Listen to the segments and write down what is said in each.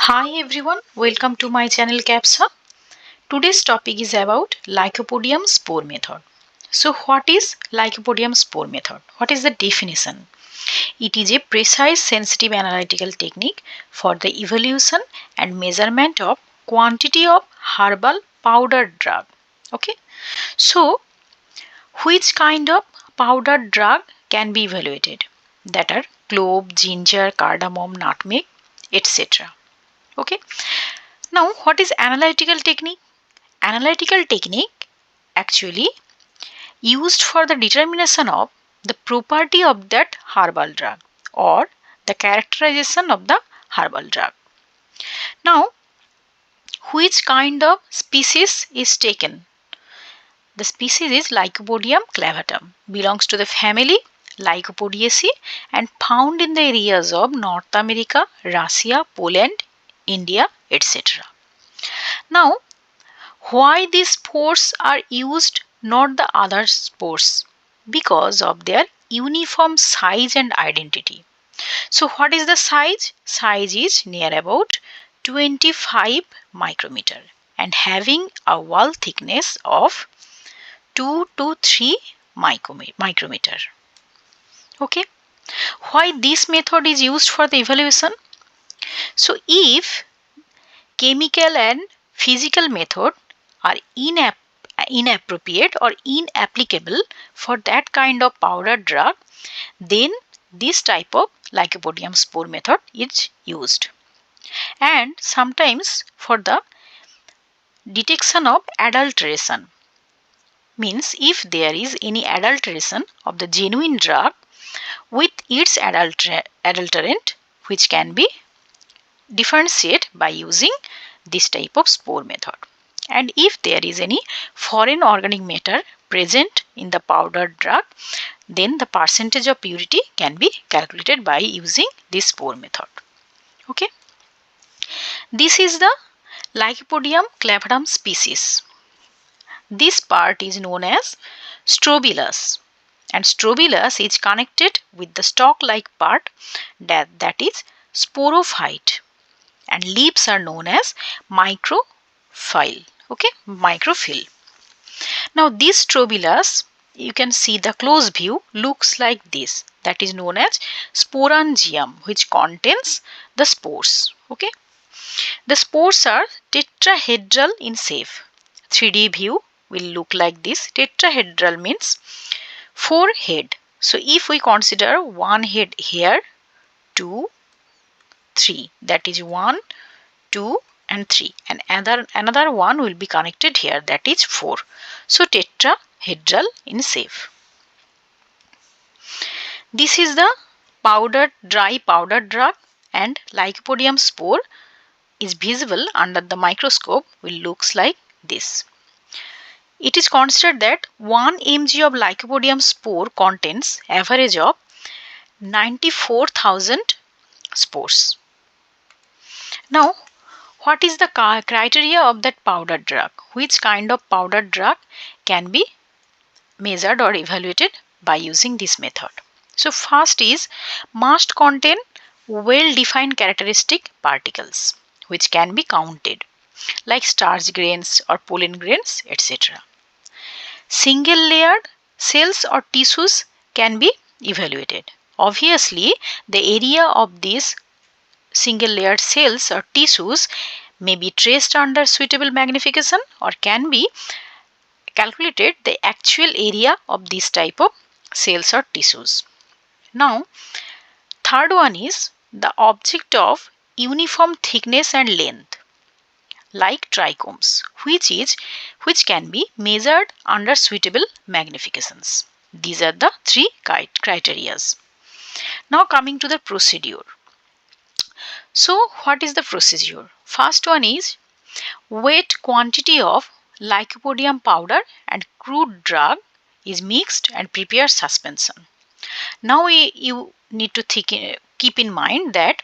Hi everyone, welcome to my channel Capsa. Today's topic is about Lycopodium Spore Method. So what is Lycopodium Spore Method? What is the definition? It is a precise sensitive analytical technique for the evaluation and measurement of quantity of herbal powdered drug. Okay, so which kind of powdered drug can be evaluated? That are clove, ginger, cardamom, nutmeg, etc. Okay. Now, what is analytical technique? Analytical technique actually used for the determination of the property of that herbal drug or the characterization of the herbal drug. Now, which kind of species is taken? The species is Lycopodium clavatum, belongs to the family Lycopodiaceae and found in the areas of North America, Russia, Poland, India, etc. Now, why these spores are used, not the other spores? Because of their uniform size and identity. So what is the size? Size is near about 25 micrometer and having a wall thickness of 2 to 3 micrometer. Okay. Why this method is used for the evaluation? So if chemical and physical method are inappropriate or inapplicable for that kind of powder drug, then this type of Lycopodium spore method is used. And sometimes for the detection of adulteration, means if there is any adulteration of the genuine drug with its adulterant, which can be differentiated by using this type of spore method. And if there is any foreign organic matter present in the powdered drug, then the percentage of purity can be calculated by using this spore method. Okay. This is the Lycopodium clavatum species. This part is known as strobilus, and strobilus is connected with the stalk-like part that is sporophyte, and leaves are known as microphyll. Okay, microphyll. Now this strobilus, you can see the close view looks like this, that is known as Sporangium, which contains the spores. Okay, the spores are tetrahedral in shape. 3D view will look like this. Tetrahedral means 4 head. So if we consider one head here, 2, 3, that is 1, 2 and 3, and another one will be connected here, that is 4. So tetrahedral in shape. This is the dry powdered drug, and Lycopodium spore is visible under the microscope will looks like this. It is considered that 1 mg of Lycopodium spore contains average of 94,000 spores. Now, what is the criteria of that powdered drug? Which kind of powdered drug can be measured or evaluated by using this method? So first is must contain well-defined characteristic particles which can be counted, like starch grains or pollen grains, etc. Single layered cells or tissues can be evaluated. Obviously, the area of these single layered cells or tissues may be traced under suitable magnification or can be calculated the actual area of this type of cells or tissues. Now, third one is the object of uniform thickness and length, like trichomes, which can be measured under suitable magnifications. These are the 3 criteria. Now coming to the procedure. So what is the procedure? First one is weight quantity of Lycopodium powder and crude drug is mixed and prepare suspension. Now you need to keep in mind that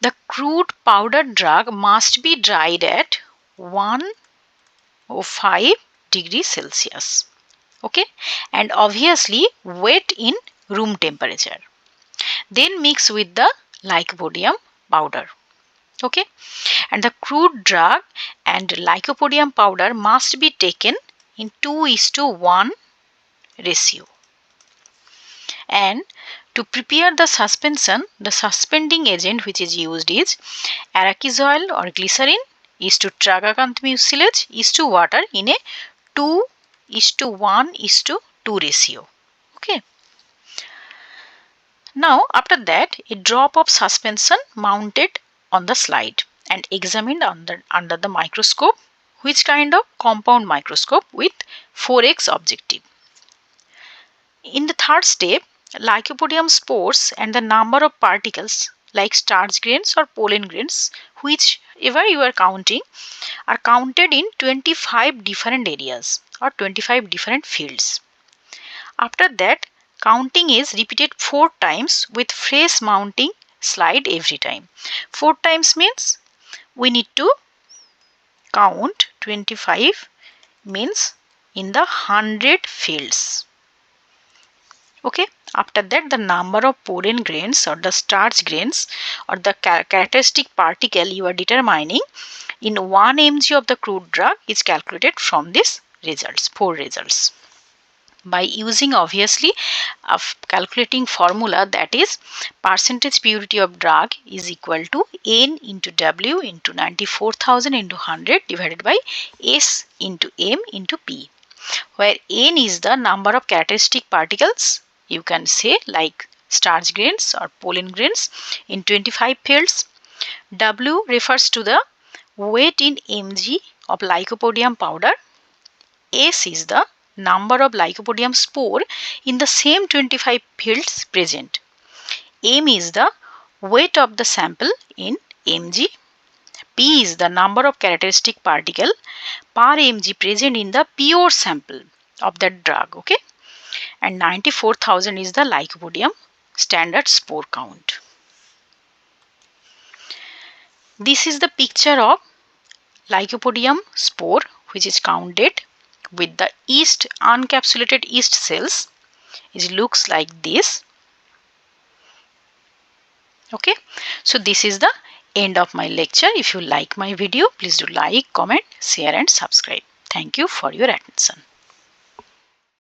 the crude powdered drug must be dried at 105 degrees Celsius. Okay, and obviously wet in room temperature. Then mix with the Lycopodium powder. Okay, and the crude drug and lycopodium powder must be taken in 2:1 ratio. And to prepare the suspension, the suspending agent which is used is arachis oil or glycerin is to tragacanth mucilage is to water in a 2:1:2 ratio. Okay. Now after that, a drop of suspension mounted on the slide and examined under the microscope. Which kind of compound microscope? With 4x objective. In the third step, Lycopodium spores and the number of particles like starch grains or pollen grains, whichever you are counting, are counted in 25 different areas or 25 different fields. After that, counting is repeated 4 times with fresh mounting slide every time. 4 times means we need to count 25 means in the 100 fields. Okay, after that the number of pollen grains or the starch grains or the characteristic particle you are determining in 1 mg of the crude drug is calculated from these results, 4 results. By using obviously a calculating formula, that is percentage purity of drug is equal to N into W into 94,000 into 100 divided by S into M into P, where N is the number of characteristic particles, you can say like starch grains or pollen grains in 25 fields. W refers to the weight in mg of lycopodium powder. S is the number of Lycopodium spore in the same 25 fields present. M is the weight of the sample in mg. P is the number of characteristic particle per mg present in the pure sample of that drug. Okay, and 94,000 is the Lycopodium standard spore count. This is the picture of Lycopodium spore which is counted with the yeast, uncapsulated yeast cells. It looks like this. Okay, so this is the end of my lecture. If you like my video, please do like, comment, share and subscribe. Thank you for your attention.